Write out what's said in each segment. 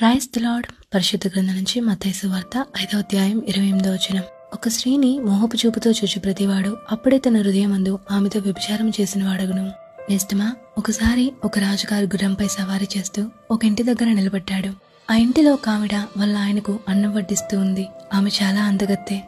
Praise the lord. పరిశుద్ధ గ్రంథం నుంచి మత్తయి సువార్త 5వ అధ్యాయం 28వ వచనం. ఒక స్త్రీని మోహపు చూపుతో చూచి ప్రతివాడు అప్పుడే తన హృదయమందు ఆమెతో వ్యభిచారం చేసిన వాడగును. నిజమా? ఒకసారి ఒక రాజుగారు గుర్రంపై సవారీ చేస్తూ ఒక ఇంటి దగ్గర నిలబడ్డాడు. ఆ ఇంటిలో ఒక ఆవిడ వాళ్ళ ఆయనకు అన్నం వడ్డిస్తూ ఉంది. ఆమె చాలా అందగత్తె.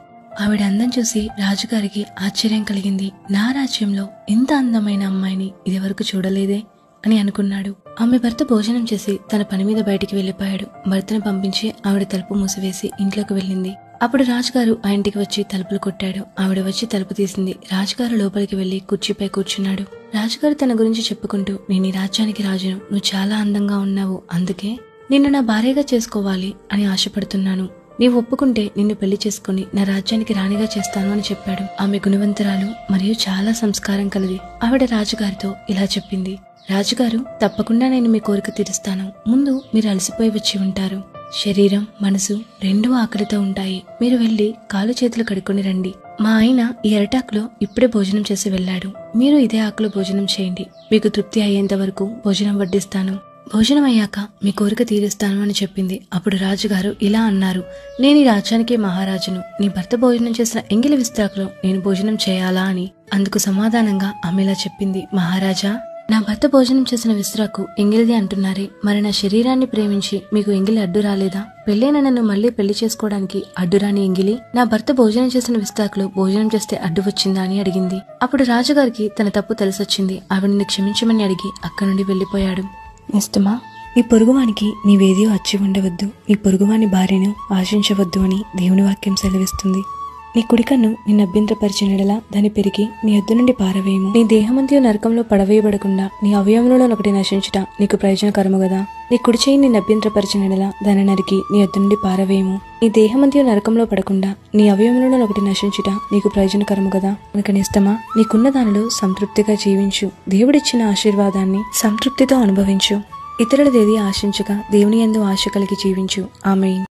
ఆవిడ అందం చూసి రాజుగారికి ఆశ్చర్యం కలిగింది. నా రాజ్యంలో ఇంత అందమైన అమ్మాయిని ఇదివరకు చూడలేదే అని అనుకున్నాడు. ఆమె భర్త భోజనం చేసి తన పని మీద బయటికి వెళ్లిపోయాడు. భర్తను పంపించి ఆవిడ తలుపు మూసివేసి ఇంట్లోకి వెళ్ళింది. అప్పుడు రాజుగారు ఆ ఇంటికి వచ్చి తలుపులు కొట్టాడు. ఆవిడ వచ్చి తలుపు తీసింది. రాజుగారు లోపలికి వెళ్లి కుర్చీపై కూర్చున్నాడు. రాజుగారు తన గురించి చెప్పుకుంటూ, నేను ఈ రాజ్యానికి రాజును, నువ్వు చాలా అందంగా ఉన్నావు, అందుకే నిన్ను నా భార్యగా చేసుకోవాలి అని ఆశపడుతున్నాను. నీవు ఒప్పుకుంటే నిన్ను పెళ్లి చేసుకుని నా రాజ్యానికి రాణిగా చేస్తాను అని చెప్పాడు. ఆమె గుణవంతురాలు మరియు చాలా సంస్కారం కలిగి. ఆవిడ రాజుగారితో ఇలా చెప్పింది, రాజుగారు, తప్పకుండా నేను మీ కోరిక తీరుస్తాను. ముందు మీరు అలసిపోయి వచ్చి ఉంటారు. శరీరం మనసు రెండూ ఆకలితో ఉంటాయి. మీరు వెళ్లి కాలు చేతులు కడుక్కొని రండి. మా ఆయన ఈ అరటాకులో ఇప్పుడే భోజనం చేసి వెళ్లాడు. మీరు ఇదే ఆకులో భోజనం చేయండి. మీకు తృప్తి అయ్యేంత వరకు భోజనం వడ్డిస్తాను. భోజనం అయ్యాక మీ కోరిక తీరుస్తాను అని చెప్పింది. అప్పుడు రాజుగారు ఇలా అన్నారు, నేను ఈ రాజ్యానికి మహారాజును. నీ భర్త భోజనం చేసిన ఎంగిలి విస్తరాకులో నేను భోజనం చేయాలా అని. అందుకు సమాధానంగా ఆమె ఇలా చెప్పింది, మహారాజా, నా భర్త భోజనం చేసిన విస్తరాకు ఎంగిలిది అంటున్నారే, మరి నా శరీరాన్ని ప్రేమించి మీకు ఎంగిలి అడ్డు రాలేదా? పెళ్ళైన నన్ను మళ్లీ పెళ్లి చేసుకోవడానికి అడ్డురాని ఎంగిలి నా భర్త భోజనం చేసిన విస్తరాకులో భోజనం చేస్తే అడ్డు వచ్చిందా అని అడిగింది. అప్పుడు రాజుగారికి తన తప్పు తెలిసొచ్చింది. ఆవిడని క్షమించమని అడిగి అక్కడి నుండి వెళ్లిపోయాడు. నిజమా? ఈ పొరుగువానికి నీవేదీ వచ్చి ఉండవద్దు, ఈ పొరుగువాని భార్యను ఆశించవద్దు అని దేవుని వాక్యం సెలవిస్తుంది. నీ కుడికన్ను నిన్ను అభ్యంతరపరిచినడలా దాని పెరిగి నీ యొద్ద నుండి పారవేయము. నీ దేహమంతయు నరకంలో పడవేయబడకుండా నీ అవయవములలో ఒకటి నశించుట నీకు ప్రయోజనకరము గదా. నీ కుడి చేయి నిన్ను అభ్యంతరపరిచినడలా దాన్ని నరికి నీ యొద్ద నుండి పారవేయము. నీ దేహమంతయు నరకంలో పడకుండా నీ అవయవములలో ఒకటి నశించుట నీకు ప్రయోజనకరము గదా. కనుక నిష్టమా, నీకున్న దానిలో సంతృప్తిగా జీవించు. దేవుడిచ్చిన ఆశీర్వాదాన్ని సంతృప్తితో అనుభవించు. ఇతరులదేది ఆశించక దేవుని యందు ఆశ కలిగి జీవించు. ఆమేన్.